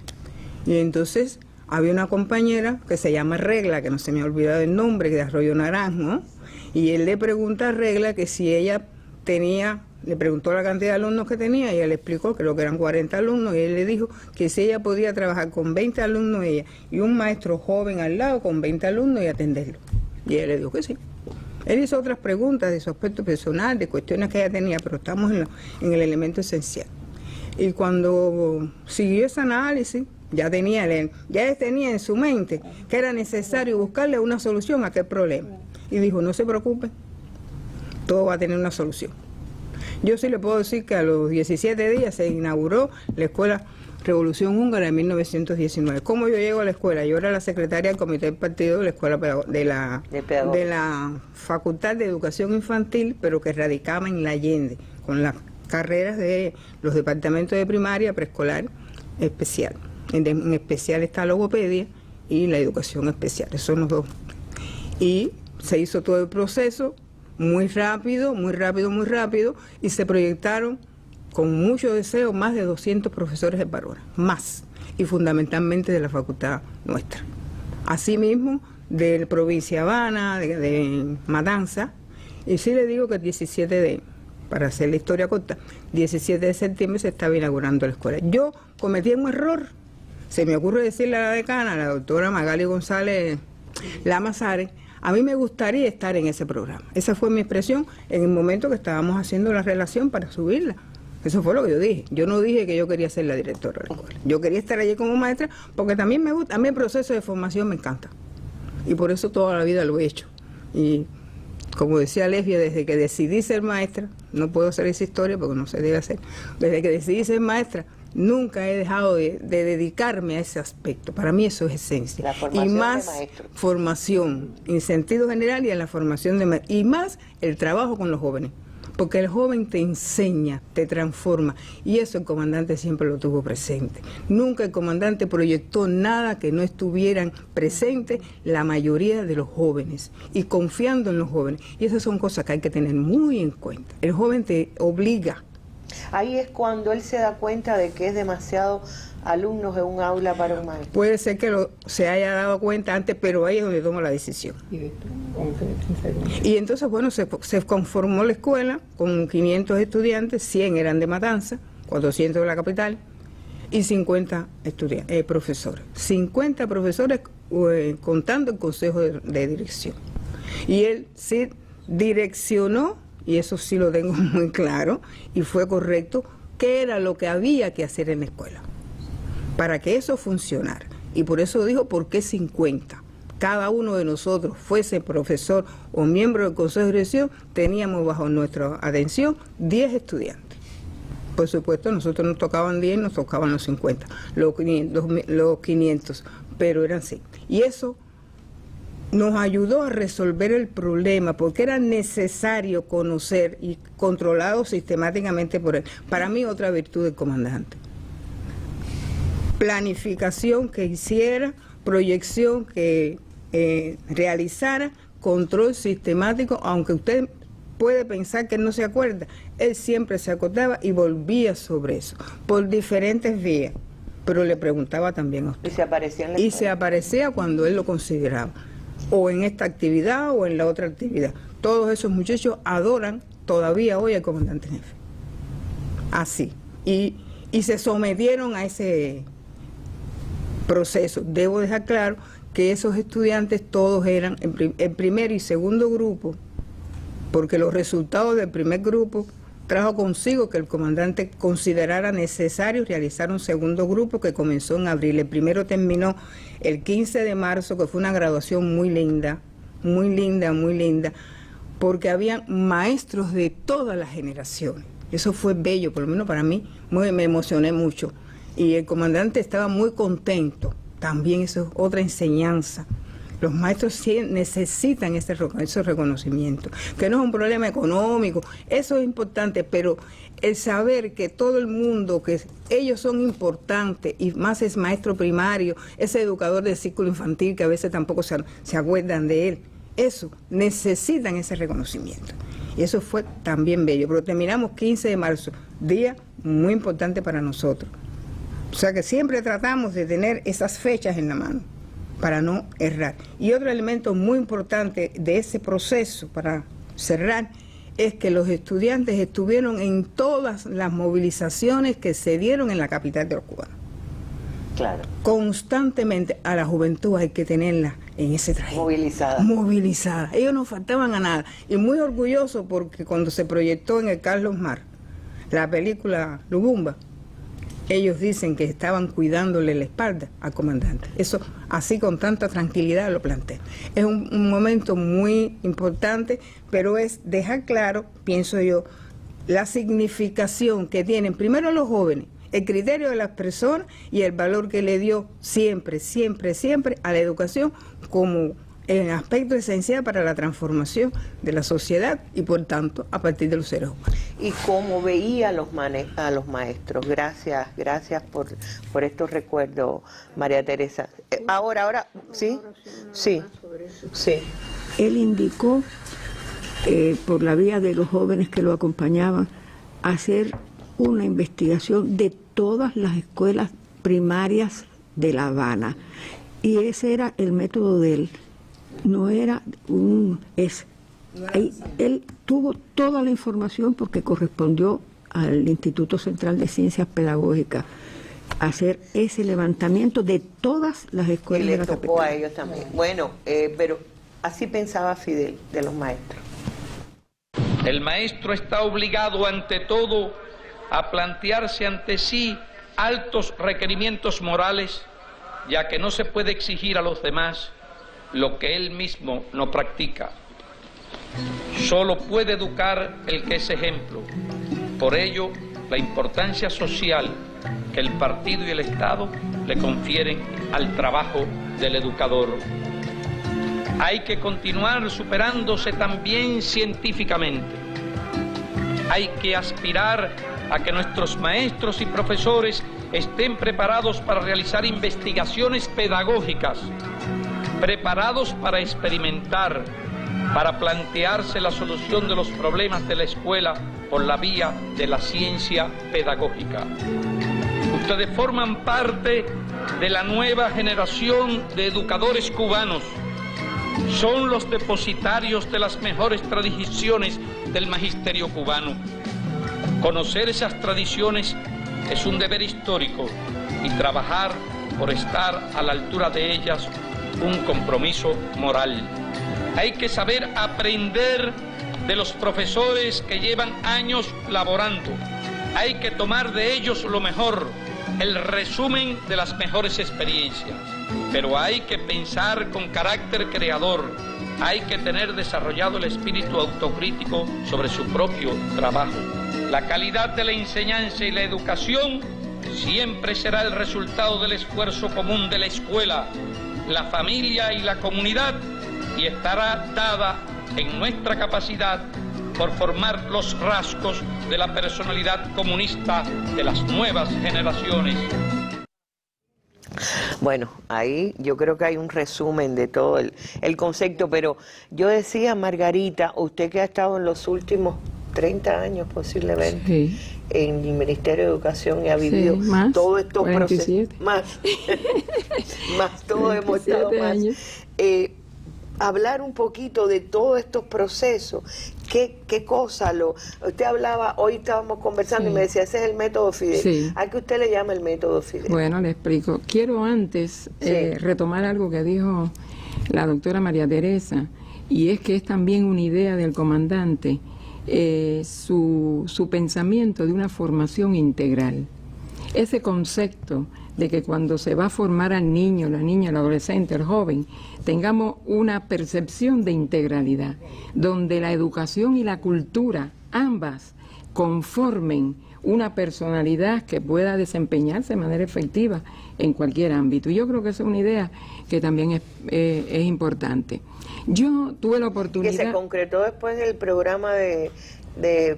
Y entonces había una compañera que se llama Regla, que no se me ha olvidado el nombre, que de Arroyo Naranjo, y él le pregunta a Regla que si ella le preguntó la cantidad de alumnos que tenía, y ella le explicó, creo que eran 40 alumnos, y él le dijo que si ella podía trabajar con 20 alumnos ella, y un maestro joven al lado con 20 alumnos y atenderlo. Y ella le dijo que sí. Él hizo otras preguntas de su aspecto personal, de cuestiones que ella tenía, pero estamos en el elemento esencial. Y cuando siguió ese análisis, ya tenía en su mente que era necesario buscarle una solución a aquel problema. Y dijo, no se preocupe, todo va a tener una solución. Yo sí le puedo decir que a los 17 días se inauguró la Escuela Revolución Húngara en 1919. ¿Cómo yo llego a la escuela? Yo era la secretaria del comité del partido de la escuela de la Facultad de Educación Infantil, pero que radicaba en La Allende, con las carreras de los departamentos de primaria, preescolar, especial. En especial está logopedia y la educación especial, esos son los dos. Y se hizo todo el proceso muy rápido, y se proyectaron con mucho deseo más de 200 profesores de Barora, más, y fundamentalmente de la facultad nuestra. Asimismo, de la provincia de Habana, de Matanza, y sí le digo que el 17 para hacer la historia corta, 17 de septiembre se estaba inaugurando la escuela. Yo cometí un error, se me ocurre decirle a la decana, la doctora Magali González Lamazares, a mí me gustaría estar en ese programa. Esa fue mi expresión en el momento que estábamos haciendo la relación para subirla. Eso fue lo que yo dije. Yo no dije que yo quería ser la directora de la escuela. Yo quería estar allí como maestra porque también me gusta, a mí el proceso de formación me encanta. Y por eso toda la vida lo he hecho. Y como decía Lesbia, desde que decidí ser maestra, no puedo hacer esa historia porque no se debe hacer, desde que decidí ser maestra, nunca he dejado de dedicarme a ese aspecto. Para mí eso es esencia. La formación y más de maestros. Formación en sentido general y en la formación de maestros. Y más el trabajo con los jóvenes. Porque el joven te enseña, te transforma. Y eso el comandante siempre lo tuvo presente. Nunca el comandante proyectó nada que no estuvieran presentes la mayoría de los jóvenes. Y confiando en los jóvenes. Y esas son cosas que hay que tener muy en cuenta. El joven te obliga. Ahí es cuando él se da cuenta de que es demasiado alumnos en un aula para un maestro. Puede ser que se haya dado cuenta antes, pero ahí es donde toma la decisión. Y entonces, bueno, se conformó la escuela con 500 estudiantes, 100 eran de Matanza, 400 de la capital, y 50 profesores. 50 profesores contando el consejo de dirección. Y él sí direccionó, y eso sí lo tengo muy claro, y fue correcto, qué era lo que había que hacer en la escuela para que eso funcionara. Y por eso dijo, ¿por qué 50? Cada uno de nosotros, fuese profesor o miembro del consejo de dirección, teníamos bajo nuestra atención 10 estudiantes. Por supuesto, nosotros nos tocaban 10, nos tocaban los 50, los 500, pero eran 6. Y eso nos ayudó a resolver el problema, porque era necesario conocer y controlado sistemáticamente por él. Para mí, otra virtud del comandante. Planificación que hiciera, proyección que realizara, control sistemático, aunque usted puede pensar que él no se acuerda, él siempre se acordaba y volvía sobre eso, por diferentes vías, pero le preguntaba también a usted. Y se aparecía en la escuela. Y se aparecía cuando él lo consideraba, o en esta actividad o en la otra actividad. Todos esos muchachos adoran todavía hoy al comandante jefe. Así. Y se sometieron a ese proceso. Debo dejar claro que esos estudiantes todos eran el primer y segundo grupo, porque los resultados del primer grupo trajo consigo que el comandante considerara necesario realizar un segundo grupo que comenzó en abril. El primero terminó el 15 de marzo, que fue una graduación muy linda, muy linda, porque había maestros de todas las generaciones. Eso fue bello, por lo menos para mí, me emocioné mucho. Y el comandante estaba muy contento. También eso es otra enseñanza. Los maestros sí necesitan esos reconocimientos, que no es un problema económico, eso es importante, pero el saber que todo el mundo, que ellos son importantes, y más es maestro primario, ese educador de círculo infantil que a veces tampoco se acuerdan de él, eso, necesitan ese reconocimiento. Y eso fue también bello, pero terminamos 15 de marzo, día muy importante para nosotros. O sea que siempre tratamos de tener esas fechas en la mano para no errar. Y otro elemento muy importante de ese proceso, para cerrar, es que los estudiantes estuvieron en todas las movilizaciones que se dieron en la capital de los cubanos. Claro. Constantemente a la juventud hay que tenerla en ese traje. Movilizada. Ellos no faltaban a nada. Y muy orgulloso porque cuando se proyectó en el Carlos Mar la película Lubumba, ellos dicen que estaban cuidándole la espalda al comandante. Eso, así con tanta tranquilidad lo planteé. Es un momento muy importante, pero es dejar claro, pienso yo, la significación que tienen primero los jóvenes, el criterio de las personas y el valor que le dio siempre a la educación como en aspecto esencial para la transformación de la sociedad y por tanto a partir de los seres humanos. Y cómo veía a los maestros. Gracias por estos recuerdos, María Teresa. Ahora, ¿sí? Sí. Él indicó, por la vía de los jóvenes que lo acompañaban, hacer una investigación de todas las escuelas primarias de La Habana. Y ese era el método de él. No era él tuvo toda la información porque correspondió al Instituto Central de Ciencias Pedagógicas hacer ese levantamiento de todas las escuelas de la capital. Y le tocó a ellos también. Bueno, pero así pensaba Fidel de los maestros. El maestro está obligado ante todo a plantearse ante sí altos requerimientos morales, ya que no se puede exigir a los demás lo que él mismo no practica. Solo puede educar el que es ejemplo. Por ello, la importancia social que el partido y el Estado le confieren al trabajo del educador. Hay que continuar superándose también científicamente. Hay que aspirar a que nuestros maestros y profesores estén preparados para realizar investigaciones pedagógicas, preparados para experimentar, para plantearse la solución de los problemas de la escuela por la vía de la ciencia pedagógica. Ustedes forman parte de la nueva generación de educadores cubanos. Son los depositarios de las mejores tradiciones del magisterio cubano. Conocer esas tradiciones es un deber histórico y trabajar por estar a la altura de ellas un compromiso moral. Hay que saber aprender de los profesores que llevan años laborando. Hay que tomar de ellos lo mejor, el resumen de las mejores experiencias. Pero hay que pensar con carácter creador. Hay que tener desarrollado el espíritu autocrítico sobre su propio trabajo. La calidad de la enseñanza y la educación siempre será el resultado del esfuerzo común de la escuela, la familia y la comunidad, y estará dada en nuestra capacidad por formar los rasgos de la personalidad comunista de las nuevas generaciones. Bueno, ahí yo creo que hay un resumen de todo el concepto, pero yo decía, Margarita, usted que ha estado en los últimos 30 años posiblemente en el Ministerio de Educación y ha vivido todos estos procesos, más todos hemos estado más. Hablar un poquito de todos estos procesos, qué cosa usted hablaba, hoy estábamos conversando y me decía, ese es el método Fidel. ¿A qué usted le llama el método Fidel? Bueno, le explico. Quiero antes retomar algo que dijo la doctora María Teresa, y es que es también una idea del comandante, su pensamiento de una formación integral. ese concepto de que cuando se va a formar al niño, la niña, el adolescente, el joven, tengamos una percepción de integralidad, donde la educación y la cultura, ambas, conformen una personalidad que pueda desempeñarse de manera efectiva en cualquier ámbito. Y yo creo que esa es una idea que también es importante. Yo tuve la oportunidad... Que se concretó después del programa de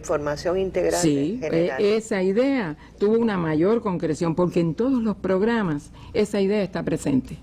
formación integral. Sí, esa idea tuvo una mayor concreción, porque en todos los programas esa idea está presente.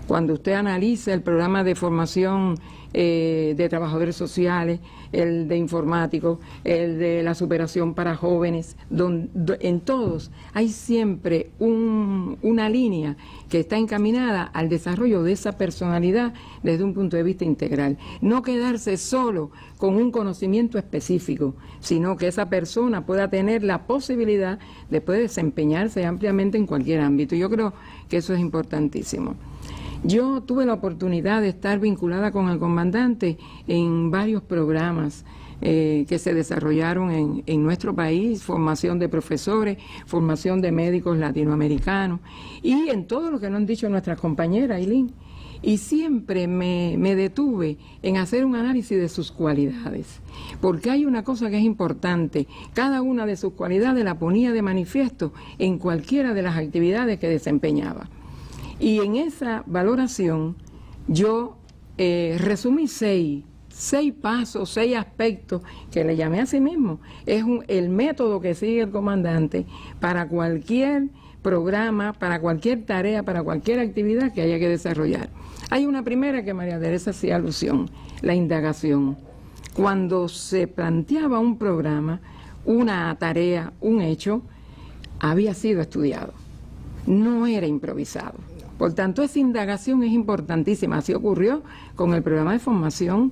Cuando usted analiza el programa de formación de trabajadores sociales, el de informáticos, el de la superación para jóvenes, en todos hay siempre una línea que está encaminada al desarrollo de esa personalidad desde un punto de vista integral. No quedarse solo con un conocimiento específico, sino que esa persona pueda tener la posibilidad de poder desempeñarse ampliamente en cualquier ámbito. Yo creo que eso es importantísimo. Yo tuve la oportunidad de estar vinculada con el comandante en varios programas que se desarrollaron en nuestro país, formación de profesores, formación de médicos latinoamericanos y en todo lo que nos han dicho nuestras compañeras, Ailín. Y siempre me detuve en hacer un análisis de sus cualidades, porque hay una cosa que es importante: cada una de sus cualidades la ponía de manifiesto en cualquiera de las actividades que desempeñaba. Y en esa valoración yo resumí seis pasos, 6 aspectos que le llamé a sí mismo. Es el método que sigue el comandante para cualquier programa, para cualquier tarea, para cualquier actividad que haya que desarrollar. Hay una primera que María Teresa hacía alusión: la indagación. Cuando se planteaba un programa, una tarea, un hecho, había sido estudiado, no era improvisado. Por tanto, esa indagación es importantísima. Así ocurrió con el programa de formación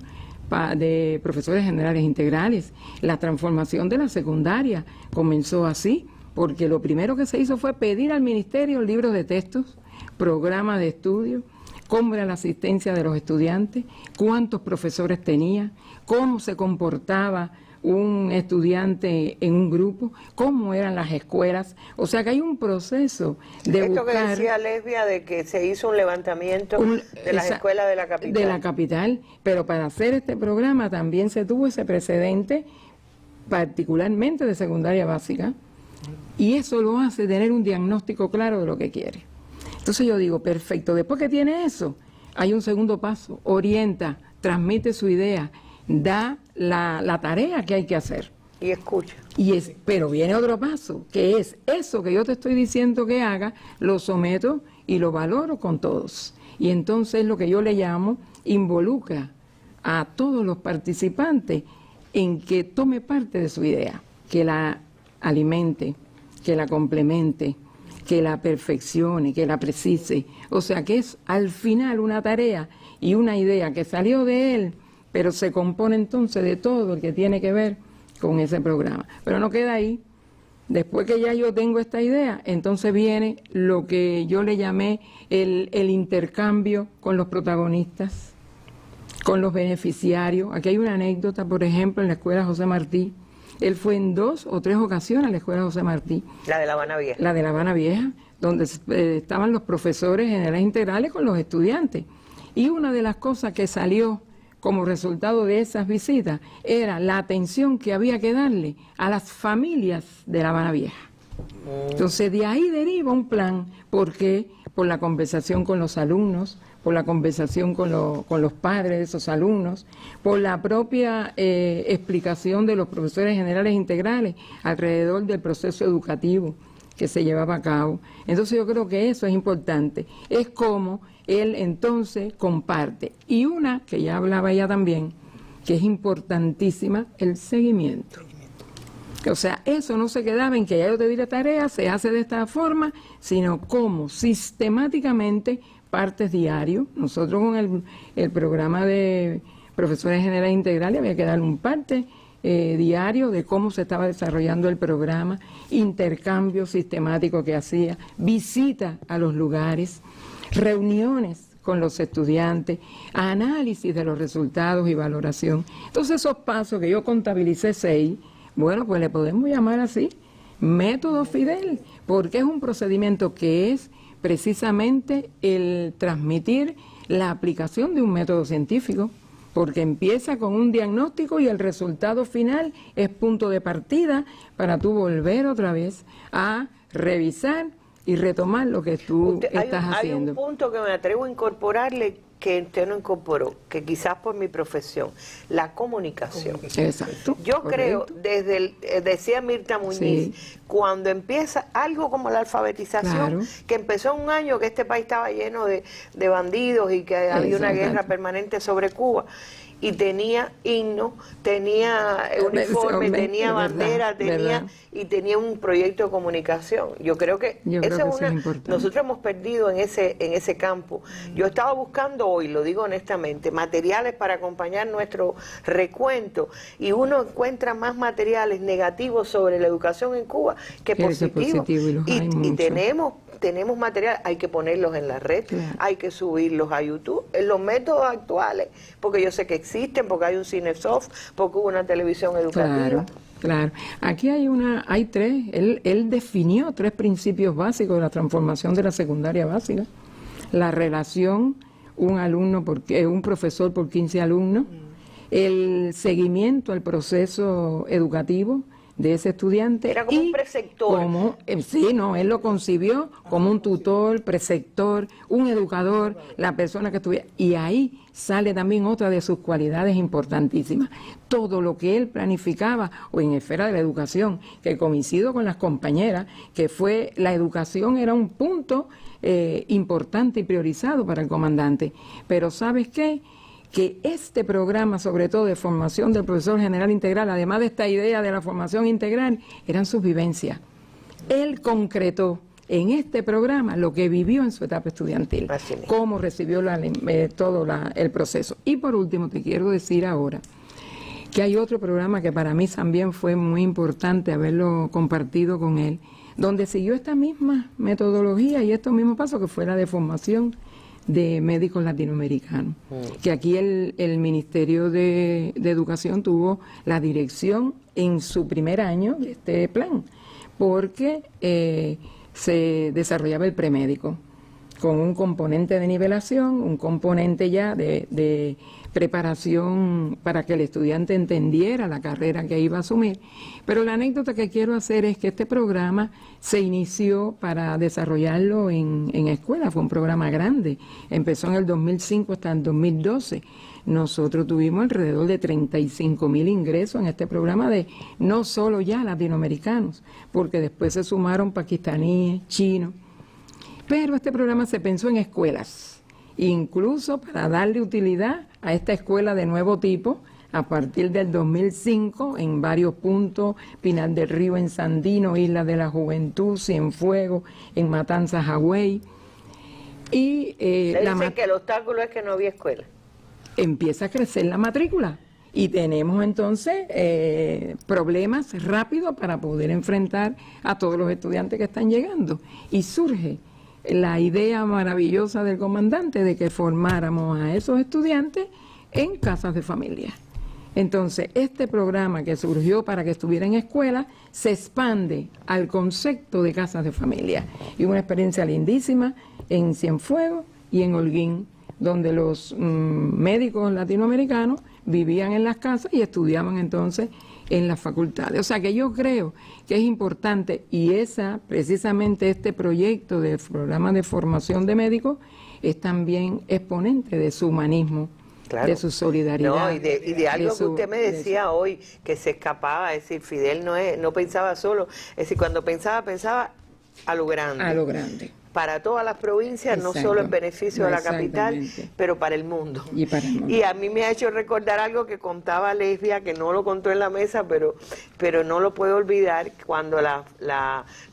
de profesores generales integrales. La transformación de la secundaria comenzó así, porque lo primero que se hizo fue pedir al ministerio libros de textos, programas de estudio, cómo era la asistencia de los estudiantes, cuántos profesores tenía, cómo se comportaba un estudiante en un grupo, cómo eran las escuelas. O sea que hay un proceso de esto buscar... que decía Lesbia, de que se hizo un levantamiento de las escuelas de la capital. De la capital, pero para hacer este programa también se tuvo ese precedente, particularmente de secundaria básica, y eso lo hace tener un diagnóstico claro de lo que quiere. Entonces yo digo, perfecto, después que tiene eso, hay un segundo paso: orienta, transmite su idea, da la tarea que hay que hacer. Y escucha. Pero viene otro paso, que es eso que yo te estoy diciendo que haga, lo someto y lo valoro con todos. Y entonces lo que yo le llamo, involucra a todos los participantes en que tome parte de su idea, que la alimente, que la complemente, que la perfeccione, que la precise. O sea que es al final una tarea y una idea que salió de él, pero se compone entonces de todo el que tiene que ver con ese programa. Pero no queda ahí. Después que ya yo tengo esta idea, entonces viene lo que yo le llamé el intercambio con los protagonistas, con los beneficiarios. Aquí hay una anécdota, por ejemplo, en la Escuela José Martí. Él fue en 2 o 3 ocasiones a la Escuela José Martí. La de La Habana Vieja. La de La Habana Vieja, donde estaban los profesores generales integrales con los estudiantes. Y una de las cosas que salió como resultado de esas visitas era la atención que había que darle a las familias de La Habana Vieja. Entonces de ahí deriva un plan, porque por la conversación con los alumnos, por la conversación con los padres de esos alumnos, por la propia explicación de los profesores generales integrales alrededor del proceso educativo que se llevaba a cabo. Entonces yo creo que eso es importante, es como él entonces comparte. Y una, que ya hablaba ella también, que es importantísima, el seguimiento. O sea, eso no se quedaba en que ya yo te di la tarea, se hace de esta forma, sino cómo sistemáticamente partes diario. Nosotros con el programa de profesores generales integrales había que dar un parte diario de cómo se estaba desarrollando el programa, intercambio sistemático que hacía, visita a los lugares, reuniones con los estudiantes, análisis de los resultados y valoración. Entonces esos pasos que yo contabilicé 6, bueno, pues le podemos llamar así, método Fidel, porque es un procedimiento que es precisamente el transmitir la aplicación de un método científico, porque empieza con un diagnóstico y el resultado final es punto de partida para tú volver otra vez a revisar y retomar lo que tú estás haciendo. Hay un punto que me atrevo a incorporarle que usted no incorporó, que quizás por mi profesión, la comunicación. Exacto. Yo creo, desde decía Mirta Muñiz, cuando empieza algo como la alfabetización, que empezó en un año que este país estaba lleno de bandidos y que había una guerra permanente sobre Cuba, y tenía himno, tenía uniforme, tenía bandera, y tenía un proyecto de comunicación. Yo creo que nosotros hemos perdido en ese campo. Yo estaba buscando hoy, lo digo honestamente, materiales para acompañar nuestro recuento, y uno encuentra más materiales negativos sobre la educación en Cuba que positivos. Y tenemos material, hay que ponerlos en la red, hay que subirlos a YouTube, en los métodos actuales, porque yo sé que existen, porque hay un Cinesoft, porque hubo una televisión educativa. Claro. Aquí hay tres, él definió 3 principios básicos de la transformación de la secundaria básica. La relación, un profesor por 15 alumnos, el seguimiento al proceso educativo de ese estudiante. Era como un preceptor. Él lo concibió como un tutor, preceptor, un educador, la persona que estuviera. Y ahí sale también otra de sus cualidades importantísimas. Todo lo que él planificaba, o en esfera de la educación, que coincido con las compañeras, que fue la educación era un punto importante y priorizado para el comandante. Pero ¿sabes qué? Que este programa, sobre todo de formación del profesor general integral, además de esta idea de la formación integral, eran sus vivencias. Él concretó en este programa lo que vivió en su etapa estudiantil, cómo recibió todo el proceso. Y por último, te quiero decir ahora que hay otro programa que para mí también fue muy importante haberlo compartido con él, donde siguió esta misma metodología y estos mismos pasos, que fue la de formación de médicos latinoamericanos, que aquí el Ministerio de Educación tuvo la dirección en su primer año de este plan, porque se desarrollaba el premédico con un componente de nivelación, un componente ya de preparación para que el estudiante entendiera la carrera que iba a asumir. Pero la anécdota que quiero hacer es que este programa se inició para desarrollarlo en escuela, fue un programa grande, empezó en el 2005 hasta el 2012. Nosotros tuvimos alrededor de 35.000 ingresos en este programa, de no solo ya latinoamericanos, porque después se sumaron pakistaníes, chinos. Pero este programa se pensó en escuelas, incluso para darle utilidad a esta escuela de nuevo tipo, a partir del 2005, en varios puntos: Pinar del Río en Sandino, Isla de la Juventud, Cienfuegos, en Matanzas, Hawái. Y dicen que el obstáculo es que no había escuela. Empieza a crecer la matrícula y tenemos entonces problemas rápidos para poder enfrentar a todos los estudiantes que están llegando. Y surge la idea maravillosa del comandante de que formáramos a esos estudiantes en casas de familia. Entonces, este programa que surgió para que estuviera en escuela se expande al concepto de casas de familia. Y una experiencia lindísima en Cienfuegos y en Holguín, donde los médicos latinoamericanos vivían en las casas y estudiaban entonces en las facultades. O sea que yo creo que es importante, y precisamente este proyecto del programa de formación de médicos es también exponente de su humanismo, de su solidaridad. No, y de algo que usted me decía hoy, que se escapaba, es decir, Fidel no pensaba solo, es decir, cuando pensaba a lo grande. A lo grande. Para todas las provincias, no solo en beneficio de la capital, pero para el mundo. Y a mí me ha hecho recordar algo que contaba Lesbia, que no lo contó en la mesa, pero no lo puedo olvidar, cuando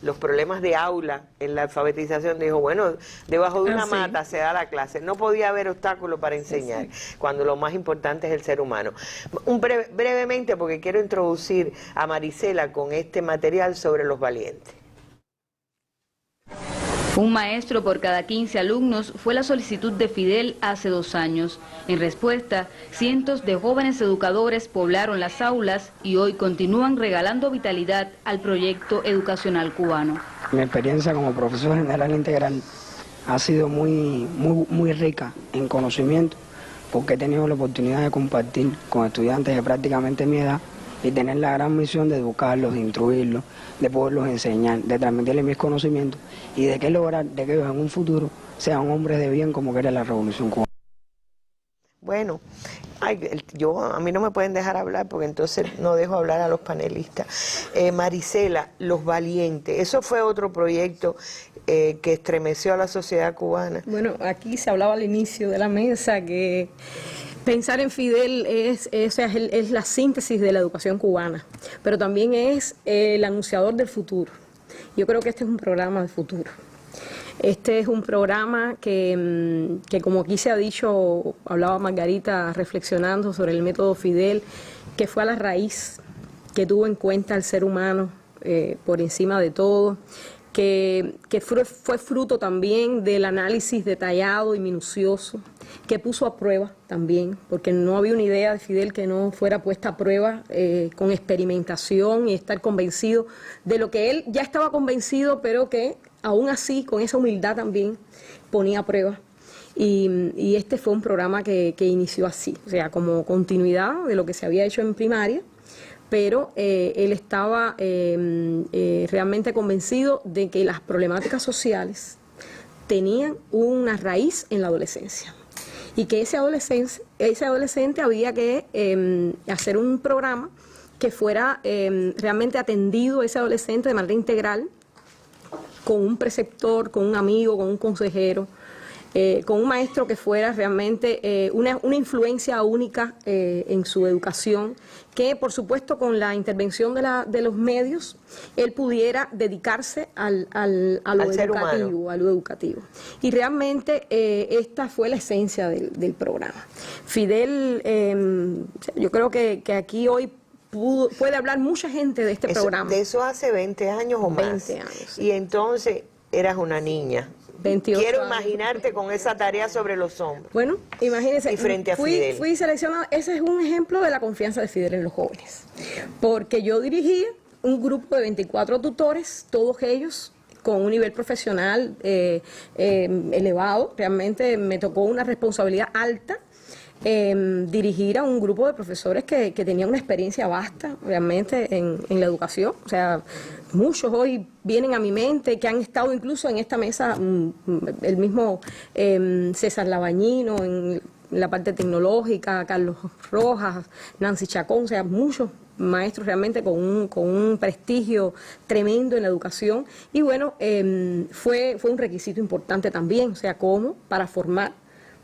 los problemas de aula en la alfabetización, dijo, bueno, debajo de una mata se da la clase. No podía haber obstáculo para enseñar, cuando lo más importante es el ser humano. Brevemente, porque quiero introducir a Marisela con este material sobre los valientes. Un maestro por cada 15 alumnos fue la solicitud de Fidel hace 2 años. En respuesta, cientos de jóvenes educadores poblaron las aulas y hoy continúan regalando vitalidad al proyecto educacional cubano. Mi experiencia como profesor general integral ha sido muy rica en conocimiento, porque he tenido la oportunidad de compartir con estudiantes de prácticamente mi edad y tener la gran misión de educarlos, de instruirlos, de poderlos enseñar, de transmitirles mis conocimientos y de qué lograr de que ellos en un futuro sean hombres de bien como quiere la Revolución Cubana. Bueno, a mí no me pueden dejar hablar porque entonces no dejo hablar a los panelistas. Marisela, Los Valientes, eso fue otro proyecto que estremeció a la sociedad cubana. Bueno, aquí se hablaba al inicio de la mesa que pensar en Fidel es la síntesis de la educación cubana, pero también es el anunciador del futuro. Yo creo que este es un programa de futuro. Este es un programa que como aquí se ha dicho, hablaba Margarita reflexionando sobre el método Fidel, que fue a la raíz, que tuvo en cuenta al ser humano por encima de todo, que fue fruto también del análisis detallado y minucioso, que puso a prueba también, porque no había una idea de Fidel que no fuera puesta a prueba con experimentación y estar convencido de lo que él ya estaba convencido, pero que aún así, con esa humildad también, ponía a prueba. Y este fue un programa que inició así, o sea, como continuidad de lo que se había hecho en primaria, pero él estaba realmente convencido de que las problemáticas sociales tenían una raíz en la adolescencia y que ese adolescente había que hacer un programa que fuera realmente atendido a ese adolescente de manera integral, con un preceptor, con un amigo, con un consejero, con un maestro que fuera realmente una influencia única en su educación, que por supuesto con la intervención de los medios, él pudiera dedicarse a lo educativo. Y realmente esta fue la esencia del programa. Fidel, yo creo que aquí hoy puede hablar mucha gente de este programa. De eso hace 20 años o más. 20 años. Sí. Y entonces eras una niña. 28 Quiero años. Imaginarte con esa tarea sobre los hombres. Bueno, imagínense, y frente a Fidel. Fui seleccionada, ese es un ejemplo de la confianza de Fidel en los jóvenes, porque yo dirigía un grupo de 24 tutores, todos ellos con un nivel profesional elevado. Realmente me tocó una responsabilidad alta, dirigir a un grupo de profesores que tenían una experiencia vasta realmente en la educación. O sea, muchos hoy vienen a mi mente que han estado incluso en esta mesa, el mismo César Labañino en la parte tecnológica, Carlos Rojas, Nancy Chacón, o sea, muchos maestros realmente con un prestigio tremendo en la educación. Y bueno, fue un requisito importante también, o sea, cómo para formar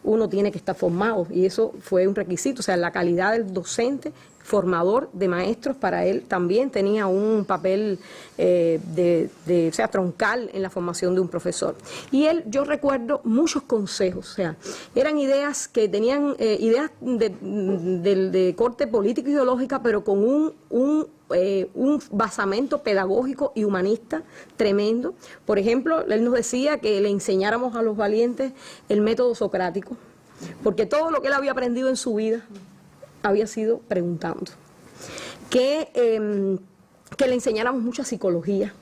uno tiene que estar formado, y eso fue un requisito, o sea, la calidad del docente formador de maestros para él también tenía un papel o sea, troncal en la formación de un profesor. Y él, yo recuerdo muchos consejos, o sea, eran ideas que tenían ideas de corte político e ideológica, pero con un basamento pedagógico y humanista tremendo. Por ejemplo, él nos decía que le enseñáramos a los valientes el método socrático, porque todo lo que él había aprendido en su vida había sido preguntando. Que le enseñáramos mucha psicología.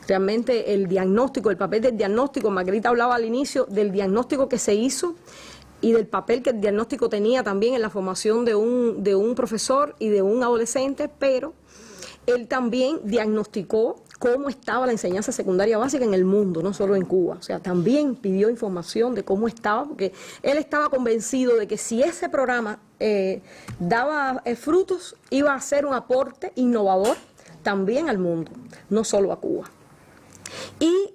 Realmente el diagnóstico, el papel del diagnóstico, Margarita hablaba al inicio del diagnóstico que se hizo y del papel que el diagnóstico tenía también en la formación de un profesor y de un adolescente, pero él también diagnosticó cómo estaba la enseñanza secundaria básica en el mundo, no solo en Cuba. O sea, también pidió información de cómo estaba, porque él estaba convencido de que si ese programa daba frutos, iba a ser un aporte innovador también al mundo, no solo a Cuba. Y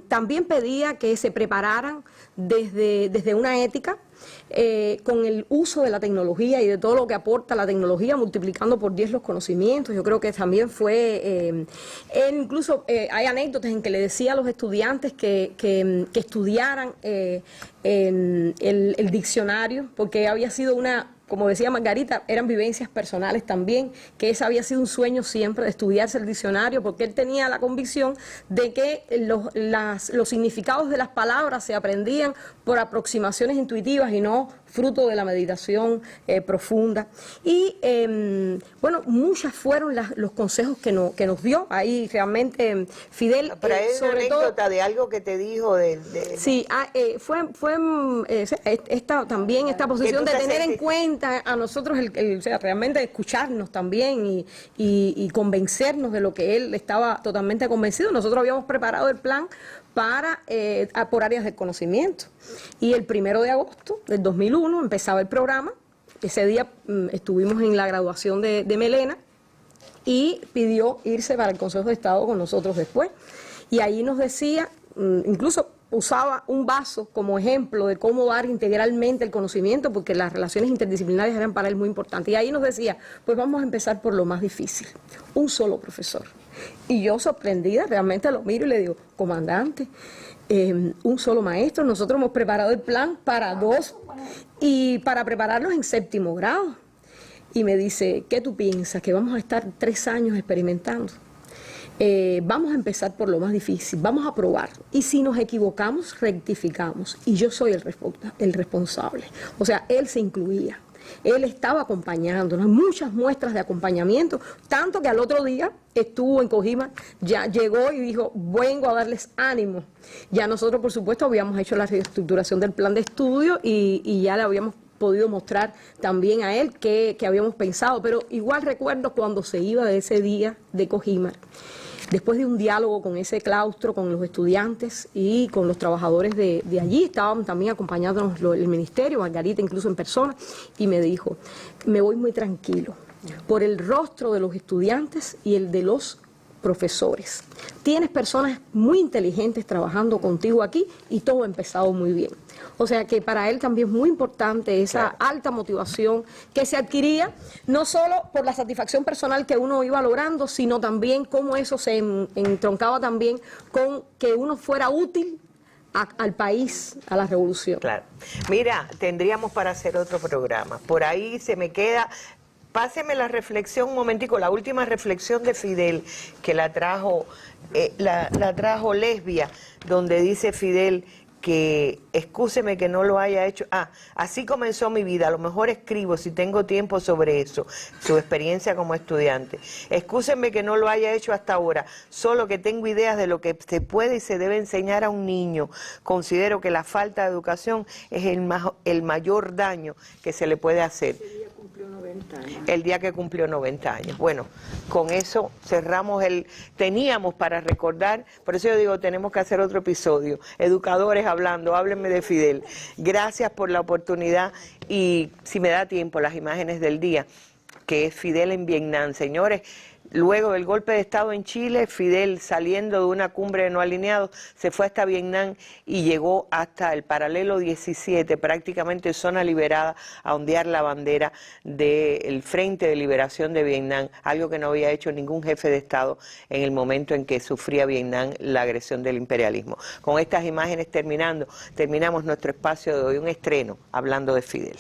también pedía que se prepararan desde una ética, con el uso de la tecnología y de todo lo que aporta la tecnología, multiplicando por 10 los conocimientos. Yo creo que también fue, él incluso hay anécdotas en que le decía a los estudiantes que estudiaran el diccionario, porque había sido como decía Margarita, eran vivencias personales también, que ese había sido un sueño siempre de estudiarse el diccionario, porque él tenía la convicción de que los significados de las palabras se aprendían por aproximaciones intuitivas y no fruto de la meditación profunda. Y bueno, muchas fueron los consejos que nos dio. Ahí realmente Fidel... Pero hay una sobre anécdota todo, de algo que te dijo sí, fue esta posición de tener en cuenta a nosotros, o sea, realmente escucharnos también y convencernos de lo que él estaba totalmente convencido. Nosotros habíamos preparado el plan por áreas de conocimiento. Y el 1 de agosto del 2001 empezaba el programa. Ese día estuvimos en la graduación de Melena y pidió irse para el Consejo de Estado con nosotros después. Y ahí nos decía, incluso usaba un vaso como ejemplo de cómo dar integralmente el conocimiento, porque las relaciones interdisciplinarias eran para él muy importantes. Y ahí nos decía, pues vamos a empezar por lo más difícil, un solo profesor. Y yo, sorprendida, realmente lo miro y le digo, comandante, un solo maestro, nosotros hemos preparado el plan para 2 y para prepararlos en 7º grado. Y me dice, ¿qué tú piensas? ¿Que vamos a estar 3 años experimentando? Vamos a empezar por lo más difícil, vamos a probar. Y si nos equivocamos, rectificamos. Y yo soy el responsable. O sea, él se incluía. Él estaba acompañándonos, muchas muestras de acompañamiento, tanto que al otro día estuvo en Cojima, ya llegó y dijo, vengo a darles ánimo. Ya nosotros, por supuesto, habíamos hecho la reestructuración del plan de estudio y ya le habíamos podido mostrar también a él que habíamos pensado, pero igual recuerdo cuando se iba de ese día de Cojima, después de un diálogo con ese claustro, con los estudiantes y con los trabajadores de allí, estaban también acompañándonos el ministerio, Margarita incluso en persona, y me dijo, me voy muy tranquilo por el rostro de los estudiantes y el de los profesores. Tienes personas muy inteligentes trabajando contigo aquí y todo ha empezado muy bien. O sea que para él también es muy importante esa alta motivación que se adquiría, no solo por la satisfacción personal que uno iba logrando, sino también cómo eso se entroncaba también con que uno fuera útil al país, a la revolución. Claro. Mira, tendríamos para hacer otro programa. Por ahí se me queda... Páseme la reflexión un momentico, la última reflexión de Fidel, que la trajo Lesbia, donde dice Fidel que, excúseme que no lo haya hecho, así comenzó mi vida, a lo mejor escribo si tengo tiempo sobre eso, su experiencia como estudiante. Excúseme que no lo haya hecho hasta ahora, solo que tengo ideas de lo que se puede y se debe enseñar a un niño. Considero que la falta de educación es el mayor daño que se le puede hacer. El día que cumplió 90 años. Bueno, con eso cerramos teníamos para recordar, por eso yo digo, tenemos que hacer otro episodio. Educadores hablando, háblenme de Fidel. Gracias por la oportunidad y si me da tiempo, las imágenes del día, que es Fidel en Vietnam. Señores, luego del golpe de Estado en Chile, Fidel, saliendo de una cumbre de no alineados, se fue hasta Vietnam y llegó hasta el paralelo 17, prácticamente zona liberada, a ondear la bandera del Frente de Liberación de Vietnam, algo que no había hecho ningún jefe de Estado en el momento en que sufría Vietnam la agresión del imperialismo. Con estas imágenes terminamos nuestro espacio de hoy, un estreno hablando de Fidel.